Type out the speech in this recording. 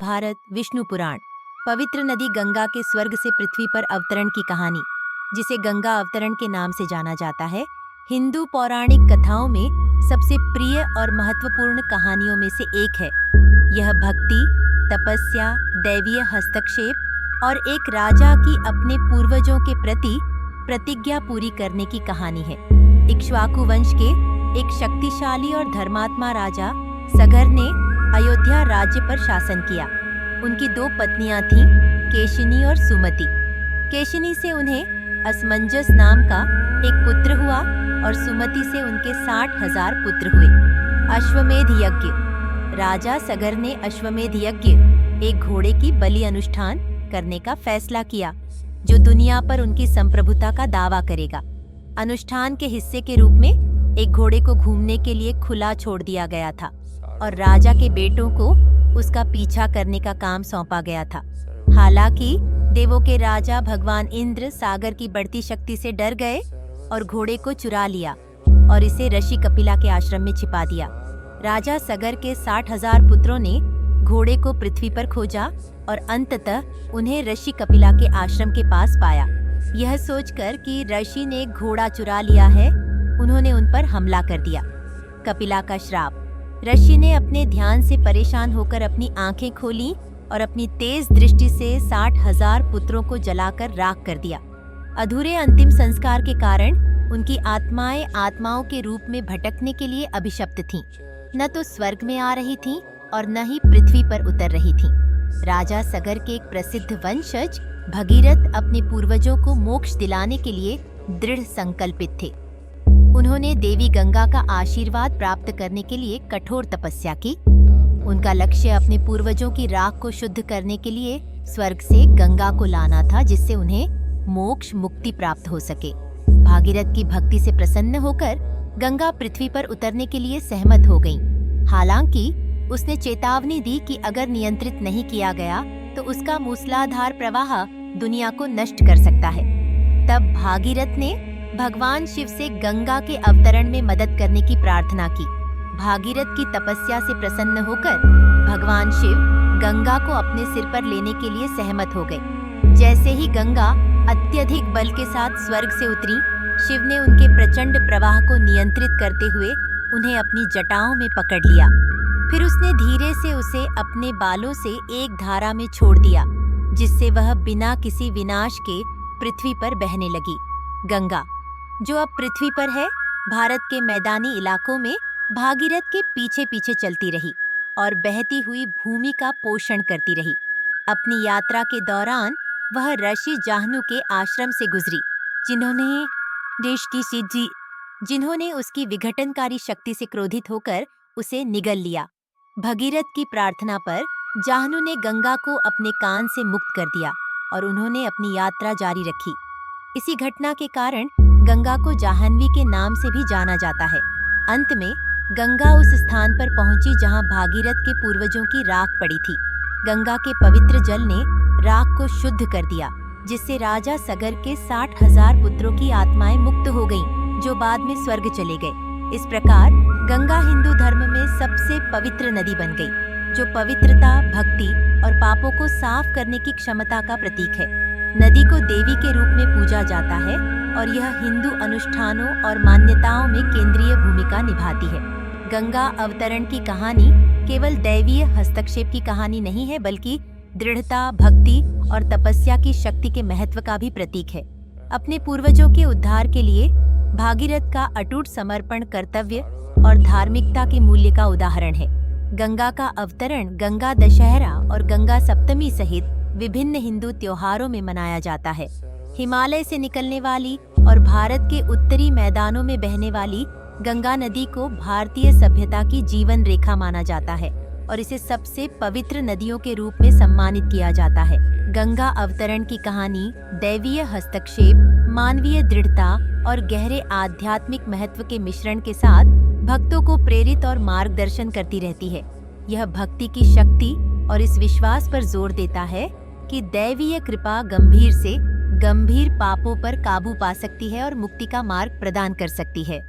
महाभारत विष्णु पुराण। पवित्र नदी गंगा के स्वर्ग से पृथ्वी पर अवतरण की कहानी, जिसे गंगा अवतरण के नाम से जाना जाता है, हिंदू पौराणिक कथाओं में सबसे प्रिय और महत्वपूर्ण कहानियों में से एक है। यह भक्ति, तपस्या, दैवीय हस्तक्षेप और एक राजा की अपने पूर्वजों के प्रति प्रतिज्ञा पूरी करने की कहानी है। इक्ष्वाकु वंश के एक शक्तिशाली और धर्मात्मा राजा सगर ने अयोध्या राज्य पर शासन किया। उनकी दो पत्नियां थीं, केशिनी और सुमति। केशिनी से उन्हें असमंजस नाम का एक पुत्र हुआ और सुमति से उनके 60,000 पुत्र हुए। अश्वमेध यज्ञ। राजा सगर ने अश्वमेध यज्ञ, एक घोड़े की बलि अनुष्ठान करने का फैसला किया, जो दुनिया पर उनकी संप्रभुता का दावा करेगा। अनुष्ठान के हिस्से के रूप में एक घोड़े को घूमने के लिए खुला छोड़ दिया गया था और राजा के बेटों को उसका पीछा करने का काम सौंपा गया था। हालांकि देवों के राजा भगवान इंद्र सागर की बढ़ती शक्ति से डर गए और घोड़े को चुरा लिया और इसे ऋषि कपिला के आश्रम में छिपा दिया। राजा सगर के 60,000 पुत्रों ने घोड़े को पृथ्वी पर खोजा और अंततः उन्हें ऋषि कपिला के आश्रम के पास पाया। यह सोचकर कि ऋषि ने घोड़ा चुरा लिया है, उन्होंने उन पर हमला कर दिया। कपिला का श्राप। ऋषि ने अपने ध्यान से परेशान होकर अपनी आंखें खोलीं और अपनी तेज दृष्टि से 60,000 पुत्रों को जलाकर राख कर दिया। अधूरे अंतिम संस्कार के कारण उनकी आत्माएं आत्माओं के रूप में भटकने के लिए अभिशप्त थीं। न तो स्वर्ग में आ रही थीं और न ही पृथ्वी पर उतर रही थीं। राजा सगर के एक प्रसिद्ध वंशज भगीरथ अपने पूर्वजों को मोक्ष दिलाने के लिए दृढ़ संकल्पित थे। उन्होंने देवी गंगा का आशीर्वाद प्राप्त करने के लिए कठोर तपस्या की। उनका लक्ष्य अपने पूर्वजों की राख को शुद्ध करने के लिए स्वर्ग से गंगा को लाना था, जिससे उन्हें मोक्ष मुक्ति प्राप्त हो सके। भागीरथ की भक्ति से प्रसन्न होकर गंगा पृथ्वी पर उतरने के लिए सहमत हो गईं। हालांकि उसने चेतावनी दी कि अगर नियंत्रित नहीं किया गया तो उसका मूसलाधार प्रवाह दुनिया को नष्ट कर सकता है। तब भागीरथ ने भगवान शिव से गंगा के अवतरण में मदद करने की प्रार्थना की। भागीरथ की तपस्या से प्रसन्न होकर भगवान शिव गंगा को अपने सिर पर लेने के लिए सहमत हो गए। जैसे ही गंगा अत्यधिक बल के साथ स्वर्ग से उतरी, शिव ने उनके प्रचंड प्रवाह को नियंत्रित करते हुए उन्हें अपनी जटाओं में पकड़ लिया। फिर उसने धीरे से उसे अपने बालों से एक धारा में छोड़ दिया, जिससे वह बिना किसी विनाश के पृथ्वी पर बहने लगी। गंगा, जो अब पृथ्वी पर है, भारत के मैदानी इलाकों में भागीरथ के पीछे पीछे चलती रही और बहती हुई भूमि का पोषण करती रही। अपनी यात्रा के दौरान वह ऋषि जाह्नू के आश्रम से गुजरी, जिन्होंने उसकी विघटनकारी शक्ति से क्रोधित होकर उसे निगल लिया। भगीरथ की प्रार्थना पर जाह्नू ने गंगा को अपने कान से मुक्त कर दिया और उन्होंने अपनी यात्रा जारी रखी। इसी घटना के कारण गंगा को जाह्नवी के नाम से भी जाना जाता है। अंत में गंगा उस स्थान पर पहुंची जहां भागीरथ के पूर्वजों की राख पड़ी थी। गंगा के पवित्र जल ने राख को शुद्ध कर दिया, जिससे राजा सगर के 60,000 पुत्रों की आत्माएं मुक्त हो गईं, जो बाद में स्वर्ग चले गए। इस प्रकार गंगा हिंदू धर्म में सबसे पवित्र नदी बन गई, जो पवित्रता, भक्ति और पापों को साफ करने की क्षमता का प्रतीक है। नदी को देवी के रूप में पूजा जाता है और यह हिंदू अनुष्ठानों और मान्यताओं में केंद्रीय भूमिका निभाती है। गंगा अवतरण की कहानी केवल दैवीय हस्तक्षेप की कहानी नहीं है, बल्कि दृढ़ता, भक्ति और तपस्या की शक्ति के महत्व का भी प्रतीक है। अपने पूर्वजों के उद्धार के लिए भागीरथ का अटूट समर्पण कर्तव्य और धार्मिकता के मूल्य का उदाहरण है। गंगा का अवतरण गंगा दशहरा और गंगा सप्तमी सहित विभिन्न हिंदू त्योहारों में मनाया जाता है। हिमालय से निकलने वाली और भारत के उत्तरी मैदानों में बहने वाली गंगा नदी को भारतीय सभ्यता की जीवन रेखा माना जाता है और इसे सबसे पवित्र नदियों के रूप में सम्मानित किया जाता है। गंगा अवतरण की कहानी दैवीय हस्तक्षेप, मानवीय दृढ़ता और गहरे आध्यात्मिक महत्व के मिश्रण के साथ भक्तों को प्रेरित और मार्गदर्शन करती रहती है। यह भक्ति की शक्ति और इस विश्वास पर जोर देता है कि दैवीय कृपा गंभीर से गंभीर पापों पर काबू पा सकती है और मुक्ति का मार्ग प्रदान कर सकती है।